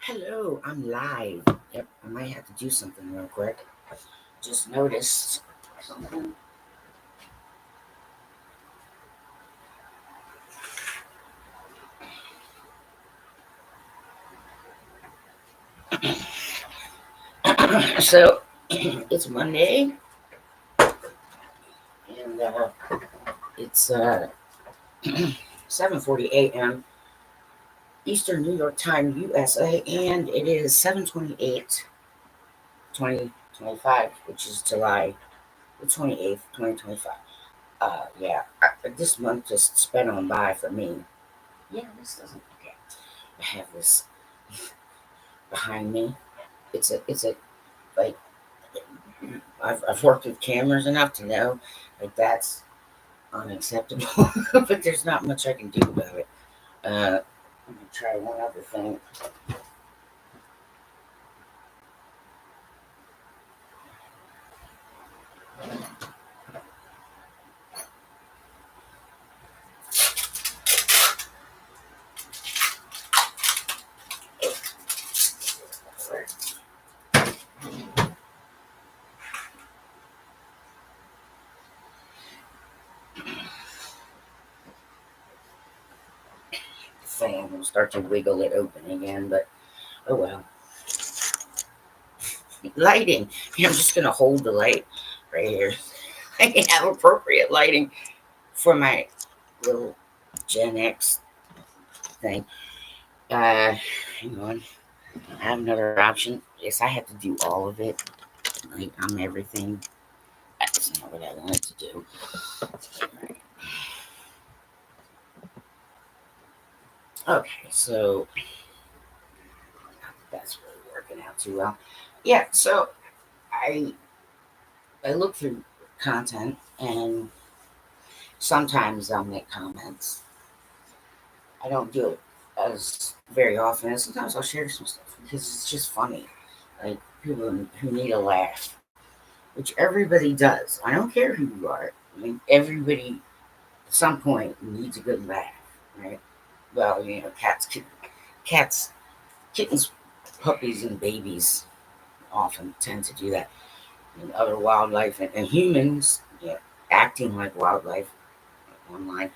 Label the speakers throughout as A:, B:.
A: Hello, I'm live. Yep, I might have to do something real quick. Just noticed something. So, it's Monday, and it's 7:40 a.m. Eastern New York Time, USA, and it is 7/28, 2025, which is July the 28th, 2025. Yeah, this month just sped on by for me. Yeah, this doesn't. Okay, I have this behind me. It's a like I've worked with cameras enough to know like that's unacceptable, but there's not much I can do about it. I'm gonna try one other thing. The fan will start to wiggle it open again, but oh well. Lighting. I'm just gonna hold the light right here. I can have appropriate lighting for my little GenX thing. Hang on. I have another option. Yes, I have to do all of it. Like I'm everything. That's not what I wanted to do. Right. Okay, so that's really working out too well. Yeah, so I I look through content and sometimes I'll make comments. I don't do it as very often, and sometimes I'll share some stuff because it's just funny. Like people who need a laugh, which everybody does. I don't care who you are. I mean, everybody at some point needs a good laugh, right? Well, cats, kittens, puppies, and babies often tend to do that. And other wildlife and humans, acting like wildlife online.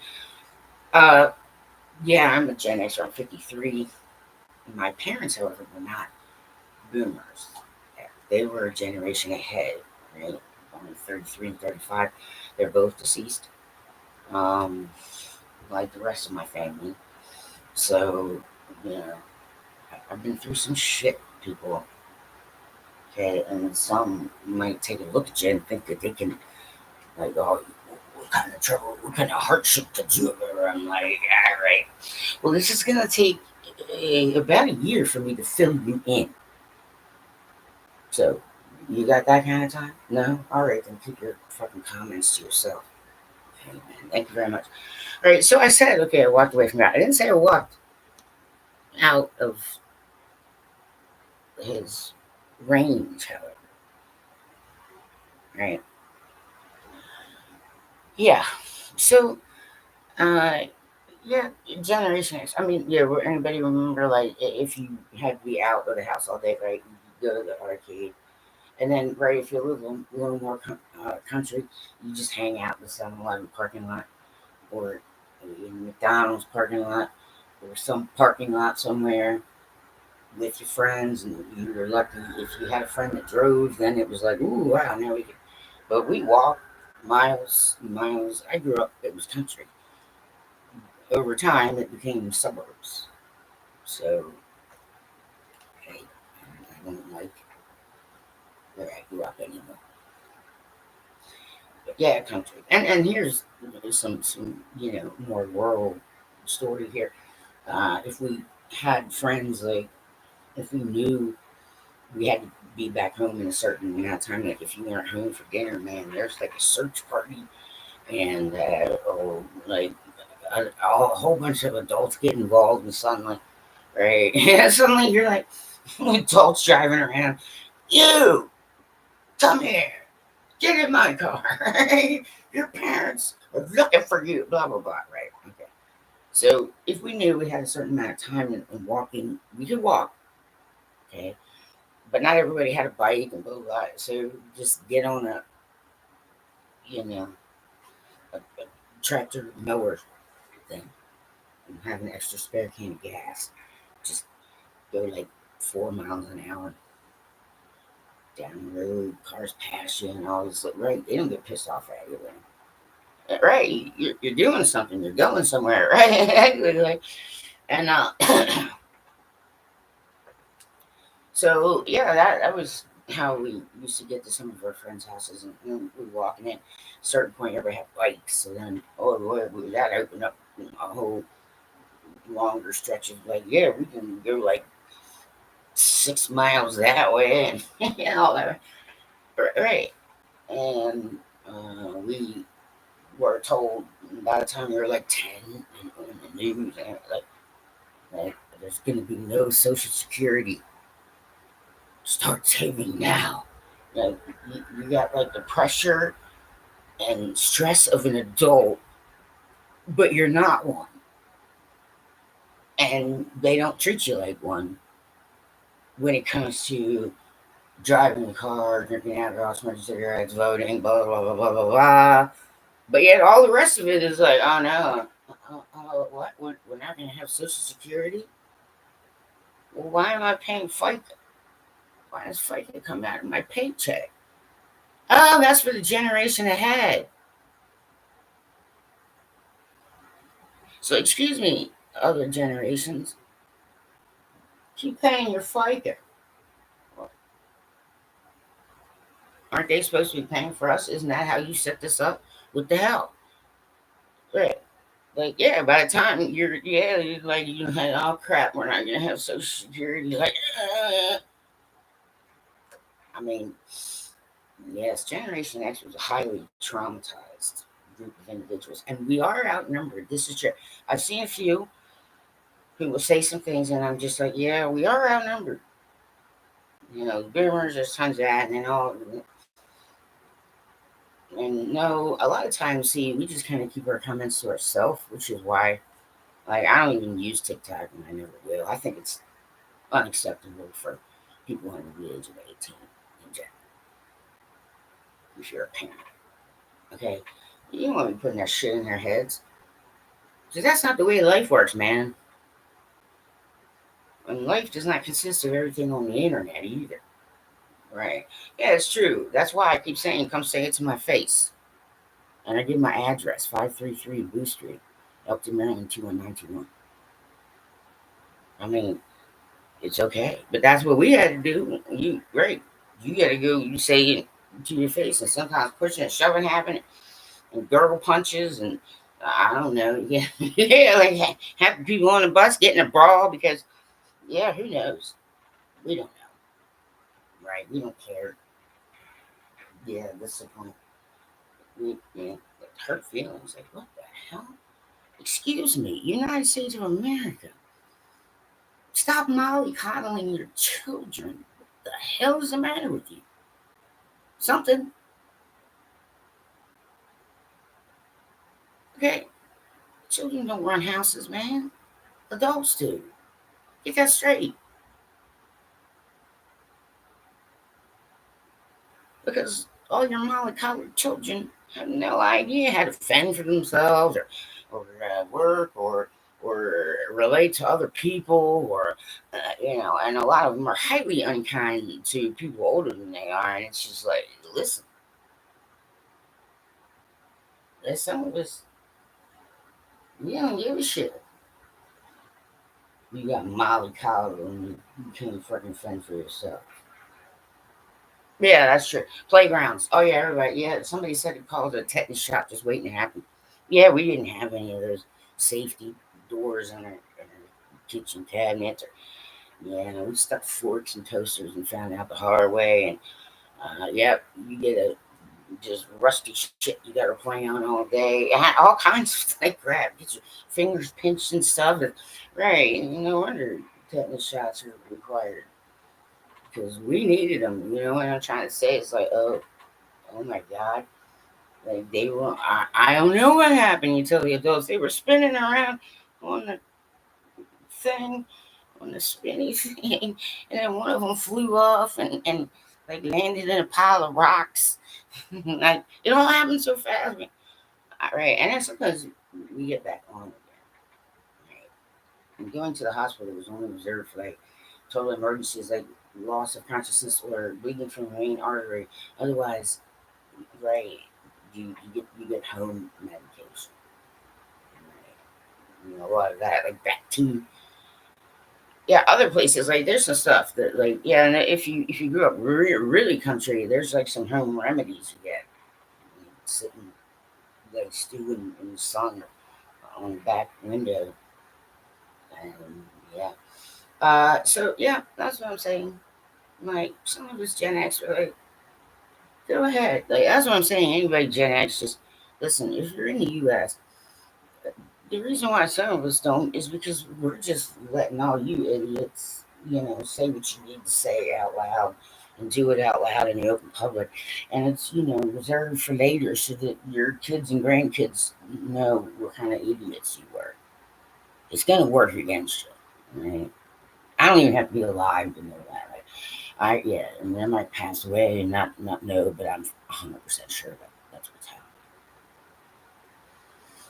A: Uh, yeah, I'm a Gen Xer. I'm 53. My parents, however, were not boomers. Yeah, they were a generation ahead, right? I'm 33 and 35. They're both deceased, um, like the rest of my family. So, you know, I've been through some shit, people. Okay, and some might take a look at you and think that they can, like, oh, what kind of trouble, what kind of hardship did you ever? I'm like, all right. Well, this is gonna take about a year for me to fill you in. So, you got that kind of time? No? All right, then keep your fucking comments to yourself. Okay, man. Thank you very much. All right, so I said, okay, I walked away from that. I didn't say I walked out of his range, however. Right? Yeah. So, uh, yeah, Generation X. I mean, yeah, anybody remember, like, if you had to be out of the house all day, right? You go to the arcade. And then, right, if you're a little more country, you just hang out in the 7-Eleven parking lot or in McDonald's parking lot or some parking lot somewhere with your friends. And you were lucky if you had a friend that drove, then it was like, ooh, wow, now we can. But we walked miles and miles. I grew up, it was country. Over time, it became suburbs. So, hey, I don't like where I grew up anymore. But yeah, country. And here's some more rural story here. If we had friends, like if we knew we had to be back home in a certain amount of time, like if you weren't home for dinner, man, there's like a search party and or like a whole bunch of adults get involved and suddenly, right? Yeah, suddenly you're like adults driving around. You come here, get in my car. Your parents are looking for you. Blah blah blah. Right? Okay. So if we knew we had a certain amount of time in walking, we could walk. Okay, but not everybody had a bike and blah blah, blah. So just get on a, you know, a tractor mower thing and have an extra spare can of gas. Just go like 4 miles an hour down the road, cars pass you and all this. Right, they don't get pissed off at you. Right, you're doing something. You're going somewhere, right? And so yeah, that was how we used to get to some of our friends' houses, and we walking in. Certain point, everybody had bikes, so then oh boy, that opened up a whole longer stretch of like, yeah, we can go like 6 miles that way, and all that, right? And we were told by the time we were like 10 in the news, and like there's going to be no Social Security. Start saving now. Like you got like the pressure and stress of an adult, but you're not one, and they don't treat you like one when it comes to driving a car, drinking alcohol, smoking cigarettes, voting, blah blah blah blah blah blah. But yet all the rest of it is like, oh no, what? We're not going to have Social Security? Well, why am I paying FICA? Why does FICA come out of my paycheck? Oh, that's for the generation ahead. So excuse me, other generations, keep paying your FICA. Well, aren't they supposed to be paying for us? Isn't that how you set this up? What the hell? Right. Like, yeah, by the time you're like, you like, oh crap, we're not gonna have Social Security. Like, I mean, yes, Generation X was a highly traumatized group of individuals, and we are outnumbered. This is true. I've seen a few who will say some things, and I'm just like, yeah, we are outnumbered. Boomers, there's tons of that, and all. And no, a lot of times, see, we just kind of keep our comments to ourselves, which is why, like, I don't even use TikTok, and I never will. I think it's unacceptable for people under the age of 18 in general, if you're a parent. Okay? You don't want to be putting that shit in their heads. Because that's not the way life works, man. And life does not consist of everything on the internet either. Right? Yeah, it's true. That's why I keep saying, come say it to my face. And I give my address, 533 Boo Street, Elkton, Maryland, 21921. I mean, it's okay. But that's what we had to do. You got to go, you say it to your face, and sometimes pushing and shoving happen, and gurgle punches, and I don't know. Yeah, yeah, like having people on the bus getting a brawl because, yeah, who knows? We don't know, right? We don't care. Yeah, that's the point. Hurt feelings. Like, what the hell? Excuse me, United States of America. Stop mollycoddling your children. What the hell is the matter with you? Something. Okay, children don't run houses, man. Adults do. Get that straight. Because all your mollycoddled children have no idea how to fend for themselves, or work, or relate to other people, or and a lot of them are highly unkind to people older than they are, and it's just like, listen, there's some of us, you don't give a shit. You got mollycoddled and you can't fucking fend for yourself. Yeah, that's true. Playgrounds. Oh yeah, everybody. Yeah, somebody said it called a tetanus shot just waiting to happen. Yeah, we didn't have any of those safety doors in our kitchen cabinets. Yeah, we stuck forks and toasters and found out the hard way. And yep, you get a just rusty shit you got to play on all day. All kinds of like crap. Get your fingers pinched and stuff. Right? No wonder tetanus shots are required because we needed them. You know what I'm trying to say? It's like, oh my God. Like they were, I don't know what happened. You tell the adults they were spinning around on the thing, on the spinny thing, and then one of them flew off and like landed in a pile of rocks. Like it all happened so fast. All right, and then sometimes we get back on again. Right, and going to the hospital was only reserved for like total emergencies, like loss of consciousness or bleeding from the main artery. Otherwise, right, you get home medication. Right, a lot of that, like back to yeah, other places like there's some stuff that like yeah, and if you grew up really country, there's like some home remedies you get. Sitting like stewing in the sun on the back window, and yeah. So yeah, that's what I'm saying. Like some of us Gen X are like, go ahead. Like that's what I'm saying. Anybody Gen X, just listen. If you're in the U.S., the reason why some of us don't is because we're just letting all you idiots, say what you need to say out loud and do it out loud in the open public. And it's, reserved for later so that your kids and grandkids know what kind of idiots you were. It's going to work against you. Right? I don't even have to be alive to know that. Like, yeah, and I might pass away and not know, but I'm 100% sure that that's what's happening.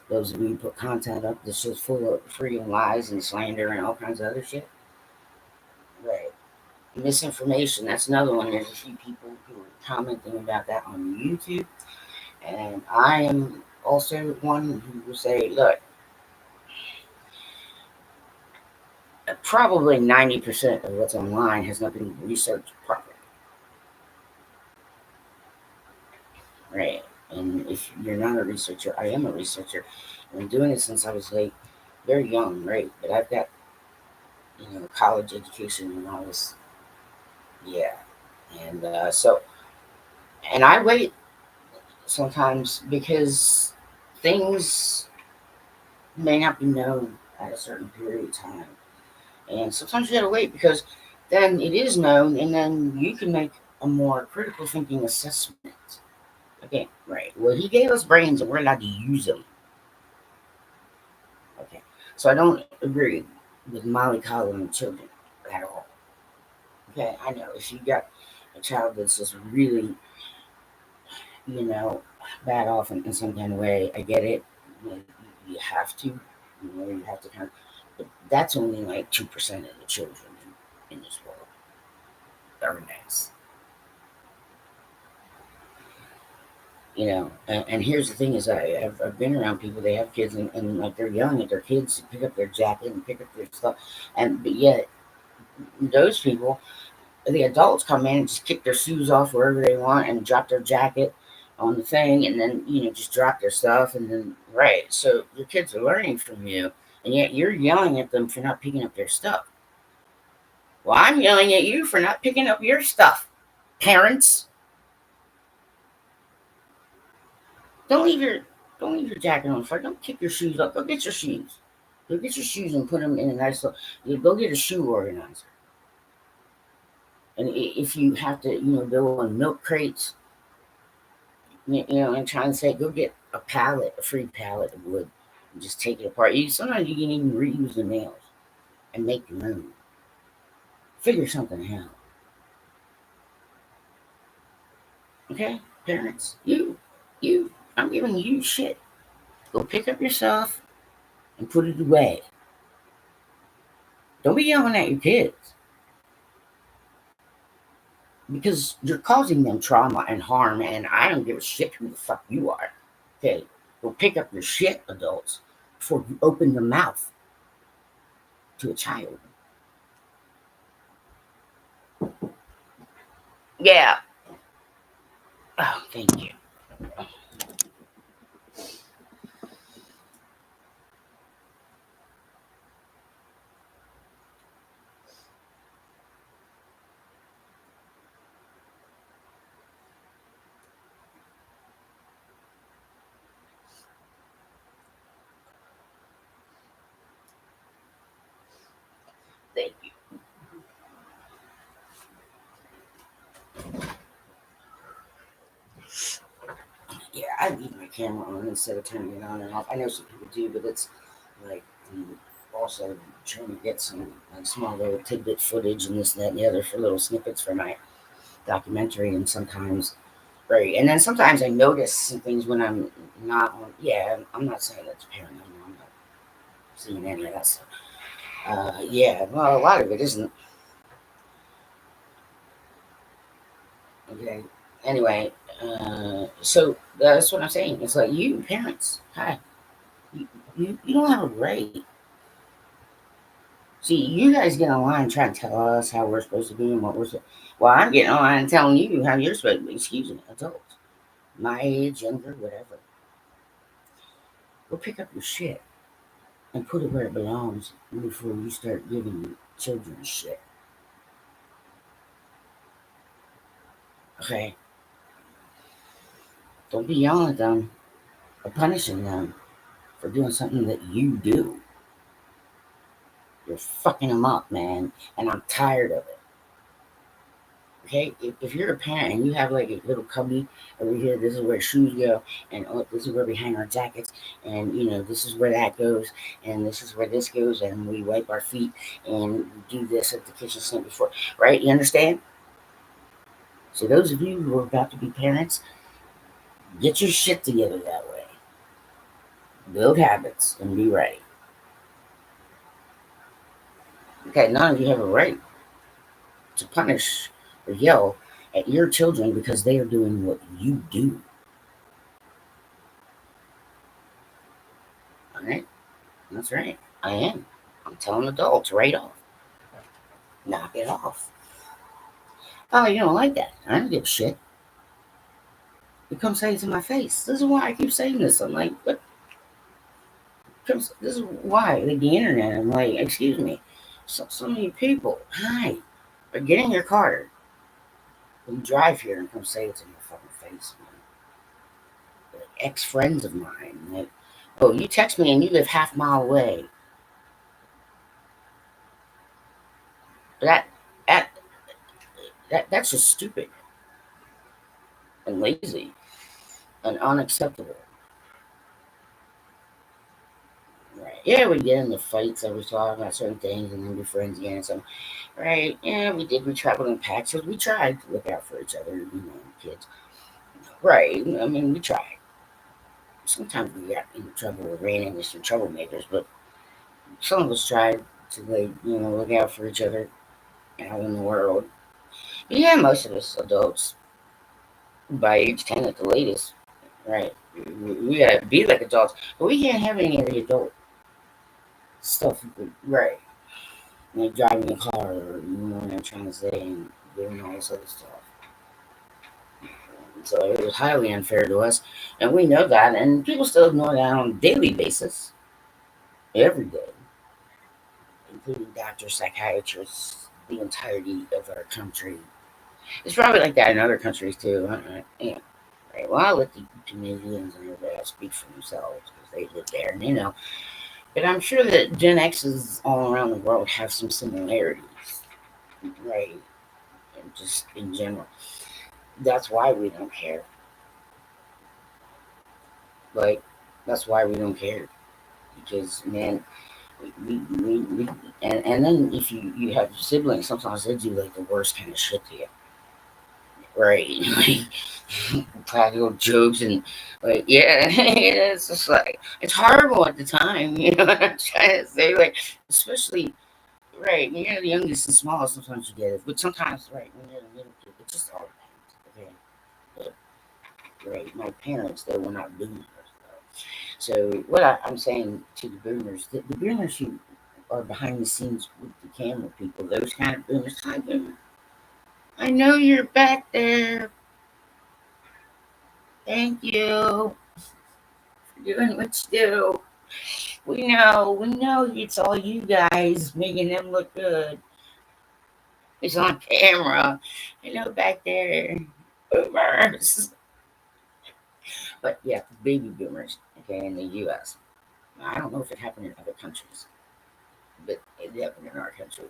A: Those of you who put content up that's just full of freaking lies and slander and all kinds of other shit. Right. Misinformation, that's another one. There's a few people who are commenting about that on YouTube. And I am also one who will say, look, probably 90% of what's online has not been researched properly. Right. And if you're not a researcher, I am a researcher. I've been doing it since I was like very young, right? But I've got, college education and all this. Yeah. And and I wait sometimes because things may not be known at a certain period of time. And sometimes you gotta wait because then it is known and then you can make a more critical thinking assessment. Okay, right. Well, he gave us brains and we're allowed to use them. Okay. So I don't agree with mollycoddling children at all. Okay, I know if you got a child that's just really, you know, bad off in some kind of way, I get it. You have to, you have to kind of, but that's only like 2% of the children in this world are nice. And here's the thing is I've been around people, they have kids and like they're young and their kids pick up their jacket and pick up their stuff, but yet those people, the adults come in and just kick their shoes off wherever they want and drop their jacket on the thing and then just drop their stuff and then right, so your kids are learning from you and yet you're yelling at them for not picking up their stuff. Well, I'm yelling at you for not picking up your stuff, parents. Don't leave your jacket on the floor. Don't kick your shoes up. Go get your shoes. Go get your shoes and put them in a nice little. Go get a shoe organizer. And if you have to, go on milk crates, and try and say, go get a free pallet of wood, and just take it apart. Sometimes you can even reuse the nails and make your own. Figure something out. Okay, parents, I'm giving you shit. Go pick up your stuff and put it away. Don't be yelling at your kids because you're causing them trauma and harm, and I don't give a shit who the fuck you are. Okay, go pick up your shit, adults, before you open your mouth to a child. Yeah. Oh, thank you. Thank you. Yeah, I leave my camera on instead of turning it on and off. I know some people do, but it's like also trying to get some small little tidbit footage and this, that, and the other for little snippets for my documentary. And sometimes, right, and then sometimes I notice some things when I'm not on. Yeah, I'm not saying that's paranoid. I'm not seeing any of that stuff. Yeah, well, a lot of it isn't. Okay. Anyway, so that's what I'm saying. It's like you parents, hi, you don't have a right. See, you guys get online and try to tell us how we're supposed to be and what we're. Well, I'm getting online and telling you how you're supposed to be. Excuse me, adults, my age, younger, whatever. Go pick up your shit and put it where it belongs before you start giving children shit. Okay, don't be yelling at them or punishing them for doing something that you do. You're fucking them up, man, and I'm tired of it. Okay, if you're a parent and you have like a little cubby over here, this is where shoes go, and oh, this is where we hang our jackets, and this is where that goes, and this is where this goes, and we wipe our feet, and we do this at the kitchen sink before, right? You understand? So those of you who are about to be parents, get your shit together that way. Build habits and be ready. Okay, none of you have a right to punish or yell at your children because they are doing what you do. All right? That's right. I am. I'm telling adults right off. Knock it off. Oh, you don't like that? I don't give a shit. You come say it to my face. This is why I keep saying this. I'm like, what? This is why, like the internet. I'm like, excuse me. So many people, hi, are get in your car and drive here and come say it to my fucking face, man. Like, ex-friends of mine. Like, oh, you text me and you live half mile away. That, that, that's just stupid and lazy and unacceptable. Right. Yeah, we get into fights every so often about certain things and then be friends again. So, right. Yeah, we did. We traveled in packs. So we tried to look out for each other, kids. Right. I mean, we tried. Sometimes we got into trouble or ran into some troublemakers, but some of us tried to, like, look out for each other out in the world. But yeah, most of us adults, by age 10 at the latest, right? We gotta be like adults, but we can't have any of the adult stuff, right? Like driving a car, or what I'm trying to say, and doing all this other stuff. So it was highly unfair to us, and we know that, and people still ignore that on a daily basis, every day, including doctors, psychiatrists, the entirety of our country. It's probably like that in other countries too. Yeah. Right. Well, I'll let the Canadians and everybody else speak for themselves because they live there, and But I'm sure that Gen X's all around the world have some similarities, right? And just in general. That's why we don't care. Like, that's why we don't care. Because, man, we and then if you have siblings, sometimes they do like the worst kind of shit to you. Right. Like, practical jokes and, like, yeah, it's just like, it's horrible at the time, what I'm trying to say? Like, especially, right, when you're the youngest and smallest, sometimes you get it. But sometimes, right, when you're the middle kid, it just all depends. Okay. But, right, my parents, they were not boomers. So what I'm saying to the boomers, the boomers who are behind the scenes with the camera people, those kind of boomers, hi boomer. I know you're back there. Thank you for doing what you do. We know it's all you guys making them look good. It's on camera. I know back there, boomers. But yeah, baby boomers, okay, in the U.S. I don't know if it happened in other countries, but it happened in our country.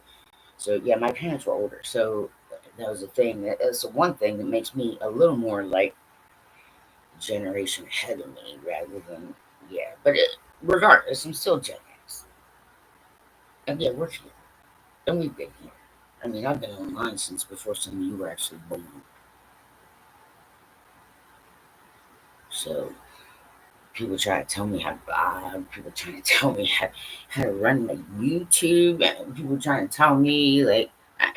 A: So yeah, my parents were older, so that was the thing. That's the one thing that makes me a little more like generation ahead of me, rather than yeah. But regardless, I'm still Gen X. And yeah, we're here. And we've been here. I mean, I've been online since before some of you were actually born. So people try to tell me how to blog. People trying to tell me how to run my YouTube. And people trying to tell me, like,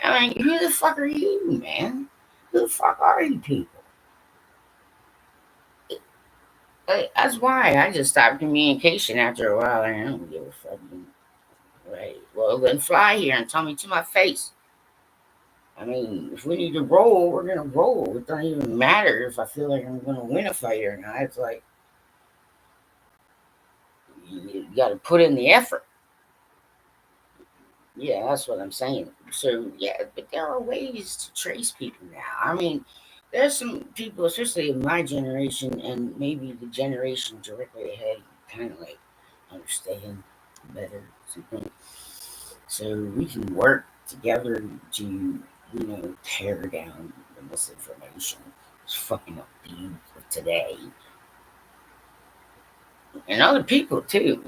A: I mean, who the fuck are you, man? Who the fuck are you people? That's why I just stopped communication after a while. I don't give a fucking right. Well, then fly here and tell me to my face. I mean, if we need to roll, we're gonna roll. It doesn't even matter if I feel like I'm gonna win a fight or not. It's like you got to put in the effort. Yeah, that's what I'm saying. So yeah, but there are ways to trace people now. I mean, there's some people, especially in my generation and maybe the generation directly ahead, kind of like understand better something. So we can work together to, tear down the misinformation. It's fucking up the youth of today and other people too.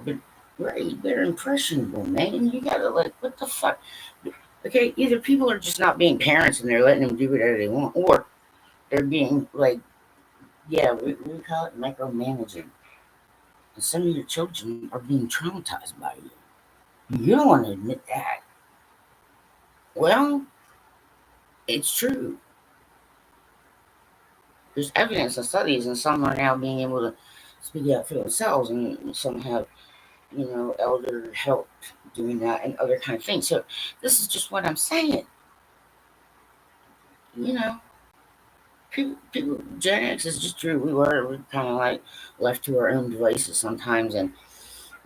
A: But right, they're impressionable, man. You gotta like, what the fuck? Okay, either people are just not being parents and they're letting them do whatever they want, or they're being like, yeah, we call it micromanaging. And some of your children are being traumatized by you. You don't want to admit that. Well, it's true. There's evidence and studies, and some are now being able to speak out for themselves, and some have, elder help doing that and other kind of things. So this is just what I'm saying. You know, people, Gen X is just true. We're kind of like left to our own devices sometimes, and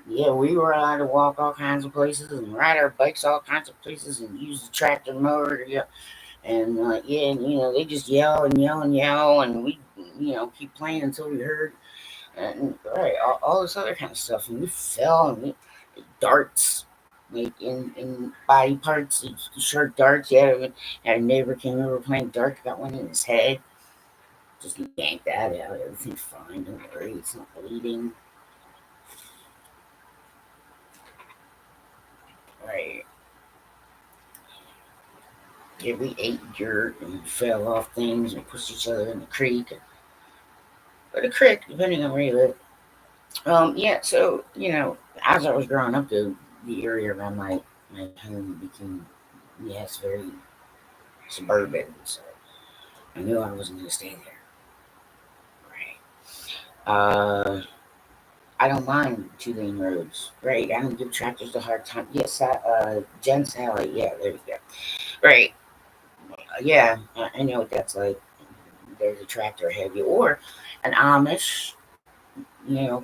A: yeah, we were allowed to walk all kinds of places and ride our bikes all kinds of places and use the tractor mower. Yeah, and yeah, and, they just yell and yell and yell, and we, keep playing until we heard, and right, all this other kind of stuff, and we fell and we darts. Like in body parts, short darts. Yeah, and a neighbor came over playing darts, got one in his head. Just yank that out. Everything's fine. Don't worry. It's not bleeding. Right. Yeah, we ate dirt and fell off things and pushed each other in the creek. Or the creek, depending on where you live. Yeah, so, as I was growing up, the area around my home became, yes, very suburban. So I knew I wasn't going to stay there. Right. I don't mind two-lane roads. Right. I don't give tractors a hard time. Yes, Jen Sally. Yeah, there you go. Right. Yeah, I know what that's like. There's a tractor ahead of you, or an Amish,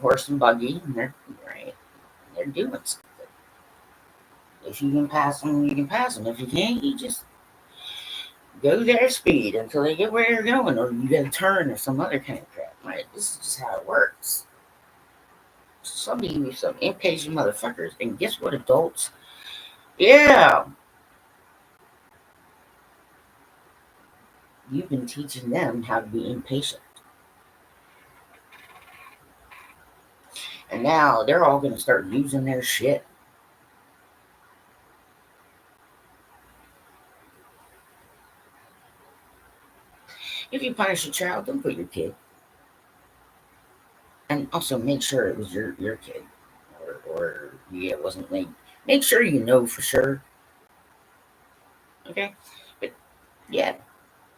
A: horse and buggy, and they're right. They're doing something. If you can pass them, you can pass them. If you can't, you just go their speed until they get where you're going, or you get a turn or some other kind of crap. Right? This is just how it works. Some of you, some impatient motherfuckers, and guess what, adults? Yeah, you've been teaching them how to be impatient. And now they're all going to start losing their shit. If you punish a child, don't put your kid. And also make sure it was your kid, or yeah, it wasn't like. Make sure you know for sure. Okay, but yeah,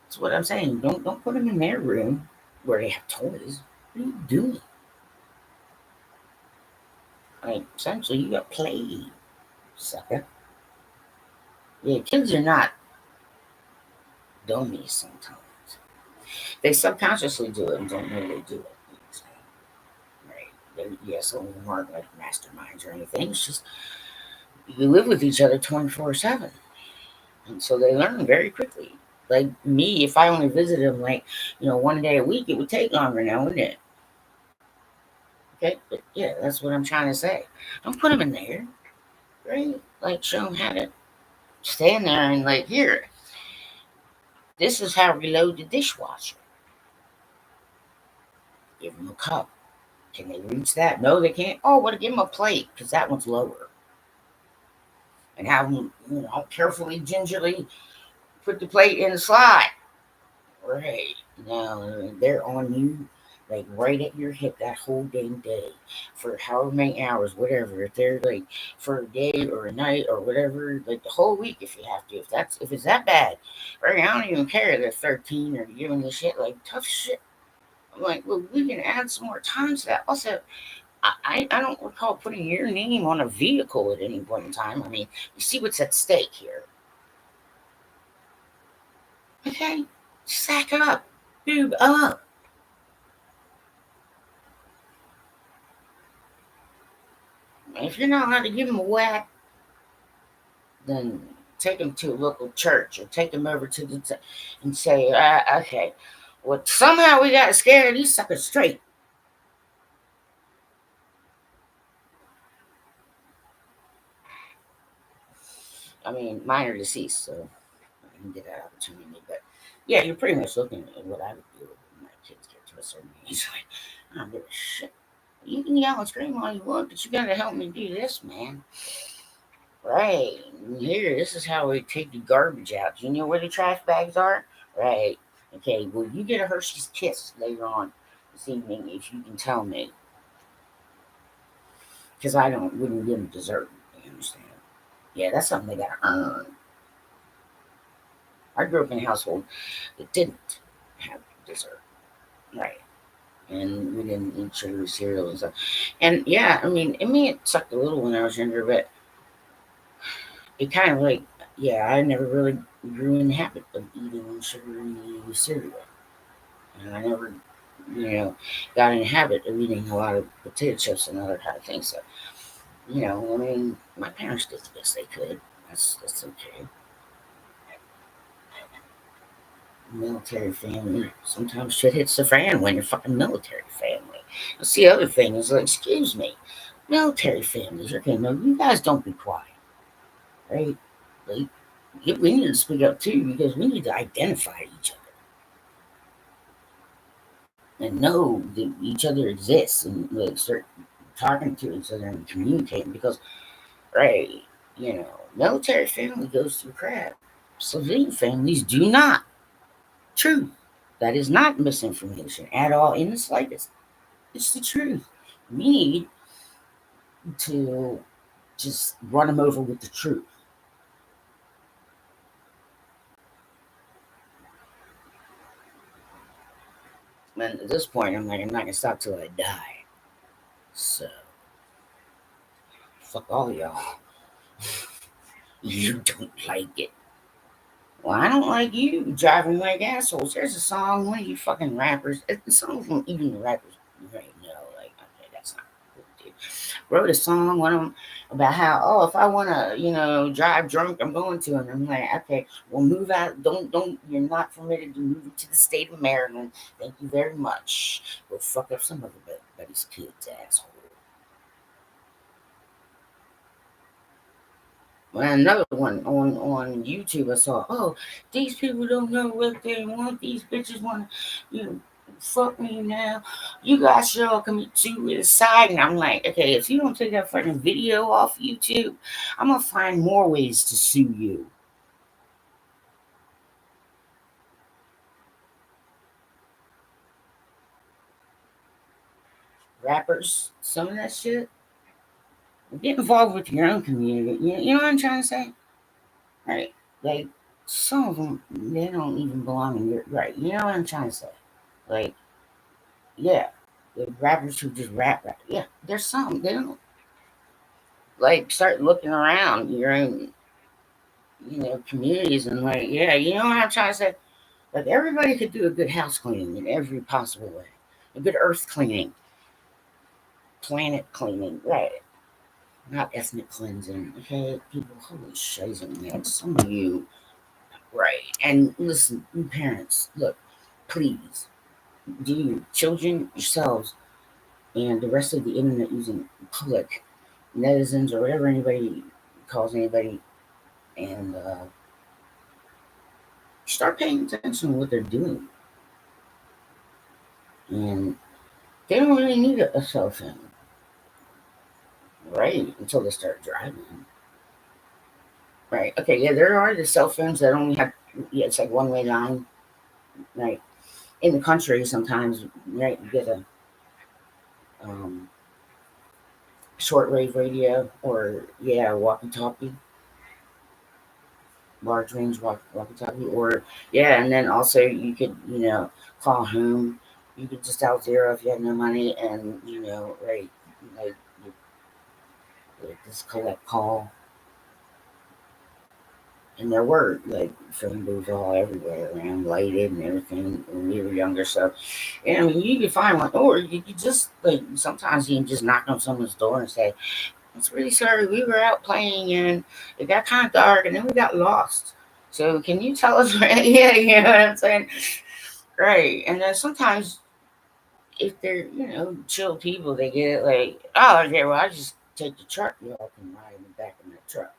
A: that's what I'm saying. Don't put them in their room where they have toys. What are you doing? Like essentially, you got played, sucker. Yeah, kids are not dummies sometimes. They subconsciously do it and don't know they do it. Right? Yeah, some of them aren't like masterminds or anything. It's just you live with each other 24/7. And so they learn very quickly. Like me, if I only visited them like, one day a week, it would take longer now, wouldn't it? Okay, but yeah, that's what I'm trying to say. Don't put them in there, right? Like show them how to stand there and like, here, this is how we load the dishwasher. Give them a cup. Can they reach that? No, they can't. Oh, well, give them a plate because that one's lower. and have them, carefully, gingerly put the plate in the slot. Right. Now they're on you, like right at your hip that whole damn day for however many hours, whatever. If they're like for a day or a night or whatever, like the whole week if you have to. If it's that bad, right? I don't even care. They're 13 or giving the shit like tough shit. I'm like, well, we can add some more time to that. Also, I don't recall putting your name on a vehicle at any point in time. I mean, you see what's at stake here. Okay, sack up, boob up. If you're not allowed to give them a whack, then take them to a local church or take them over to and say, okay, well, somehow we got to scare these suckers straight. I mean, mine are deceased, so I didn't get that opportunity. But yeah, you're pretty much looking at what I would do when my kids get to a certain age. Like, I don't give a shit. You can yell and scream all you want, but you got to help me do this, man. Right. Here, this is how we take the garbage out. You know where the trash bags are? Right. Okay, well, you get a Hershey's Kiss later on this evening if you can tell me. Because I wouldn't give them dessert. You understand? Yeah, that's something they got to earn. I grew up in a household that didn't have dessert. Right. And we didn't eat sugary cereal and stuff. And yeah, I mean, it sucked a little when I was younger, but it kind of like, yeah, I never really grew in the habit of eating sugary cereal. And I never, got in the habit of eating a lot of potato chips and other kind of things. So, I mean, my parents did the best they could. That's okay. Military family. Sometimes shit hits the fan when you're fucking military family. That's the other thing is like, excuse me, military families. Okay, no, you guys don't be quiet, right? Like, we need to speak up too because we need to identify each other and know that each other exists and like start talking to each other and communicating because, right, military family goes through crap. Civilian families do not. True. That is not misinformation at all in the slightest. It's the truth. We need to just run them over with the truth. And at this point, I'm like, I'm not gonna stop till I die. So fuck all y'all. You don't like it. Well, I don't like you driving like assholes. There's a song, one of you fucking rappers, some of them, even the rappers, right now, like, okay, that's not cool, dude. Wrote a song, one of them, about how, oh, if I want to, drive drunk, I'm going to. And I'm like, okay, well, move out. You're not permitted to move to the state of Maryland. Thank you very much. Go fuck up some of everybody's kids, asshole. Well, another one on YouTube, I saw. Oh, these people don't know what they want. These bitches want to, fuck me now. You guys should all commit suicide. And I'm like, okay, if you don't take that fucking video off YouTube, I'm gonna find more ways to sue you. Rappers, some of that shit. Get involved with your own community. You know what I'm trying to say? Right? Like some of them, they don't even belong in your right. You know what I'm trying to say? Like, yeah, the rappers who just rap. Yeah, there's some. They don't like start looking around your own, communities and like, yeah, you know what I'm trying to say? Like everybody could do a good house cleaning in every possible way, a good earth cleaning, planet cleaning, right? Not ethnic cleansing. Okay, people, holy shizzle, man. Some of you, right? And listen, you parents, look, please, do you children yourselves and the rest of the internet using public netizens or whatever anybody calls anybody, and start paying attention to what they're doing. And they don't really need a cell phone, right? Until they start driving. Right. Okay. Yeah, there are the cell phones that only have, yeah, it's like one way line. Right. In the country, sometimes, right, you get a um, shortwave radio or, yeah, walkie talkie, large range walkie talkie, or, yeah, and then also you could, call home. You could just dial zero if you have no money, and, right, like, just collect call. And there were like phone booths all everywhere around, lighted and everything when we were younger. So, yeah, I mean, you could find one, or you could just like sometimes you can just knock on someone's door and say, "I'm really sorry, we were out playing and it got kind of dark, and then we got lost. So, can you tell us where?" Yeah, you know what I'm saying, right? And then sometimes if they're chill people, they get like, "Oh, okay, well, I just take the truck, y'all can ride in the back of my truck."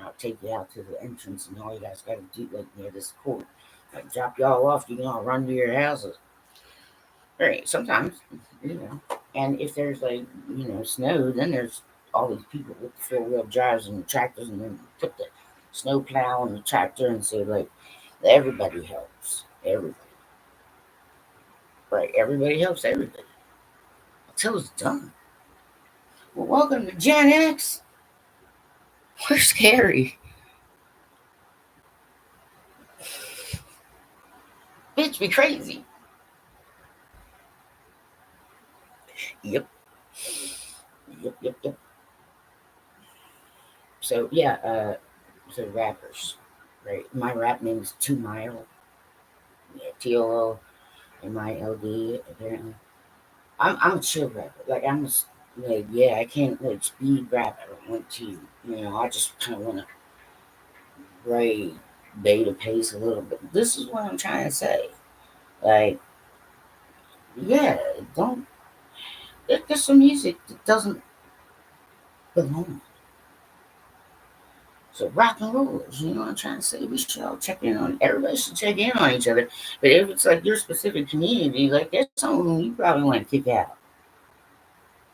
A: I'll take you out to the entrance, and all you guys got to do, like near this court, like drop y'all off. You can all run to your houses. Right. Sometimes, you know. And if there's like snow, then there's all these people with the 4-wheel drives and the tractors, and then put the snow plow on the tractor and say like, everybody helps. Everybody. Right. Everybody helps everybody until it's done. Well, welcome to Gen X. We're scary. Bitch, be crazy. Yep. Yep. Yep. Yep. So yeah, so rappers, right? My rap name is 2 Mile, yeah, TOOMILD. Apparently, I'm a chill rapper. Like like, yeah, I can't like speed rap. I don't want to. I just kind of want to write beta pace a little bit. This is what I'm trying to say. Like, yeah, don't. There's some music that doesn't belong. So rock and rollers, you know what I'm trying to say? We should all check in on, everybody should check in on each other. But if it's like your specific community, like there's someone you probably want to kick out.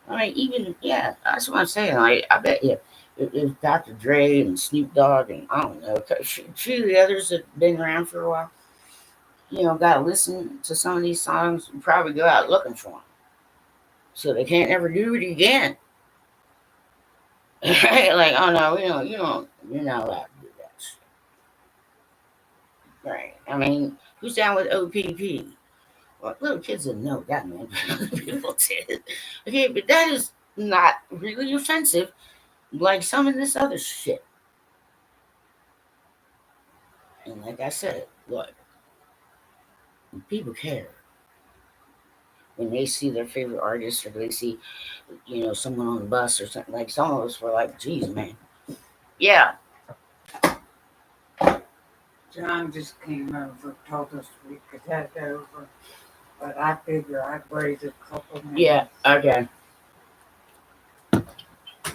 A: I mean, even, yeah, that's what I'm saying. Like, I bet you if Dr. Dre and Snoop Dogg and I don't know, a few of the others that been around for a while, got to listen to some of these songs and probably go out looking for them. So they can't ever do it again. Right? Like, oh no, you're not allowed to do that shit. Right. I mean, who's down with OPP? Well, little kids didn't know that, man. People did. Okay, but that is not really offensive like some of this other shit. And like I said, look, people care when they see their favorite artist or they see, someone on the bus or something. Like some of us were like, geez, man. Yeah.
B: John just came over, told us we could head over, but I figure I'd wait a couple minutes.
A: Yeah, okay.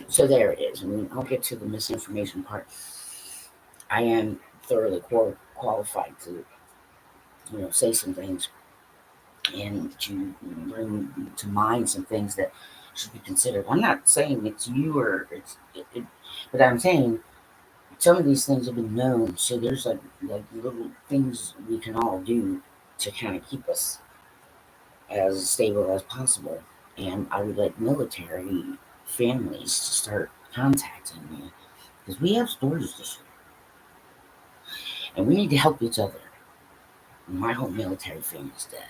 A: So there it is. I mean, I'll get to the misinformation part. I am thoroughly qualified to, say some things and to bring to mind some things that should be considered. I'm not saying it's you or but I'm saying some of these things have been known. So there's like little things we can all do to kind of keep us as stable as possible. And I would like military families to start contacting me because we have stories to share, and we need to help each other. My whole military family's dead.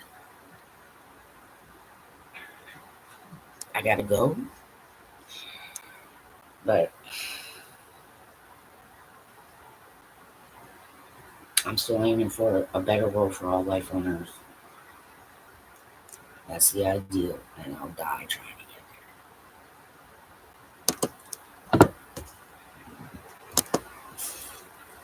A: I gotta go, but I'm still aiming for a better world for all life on Earth. That's the ideal, and I'll die trying to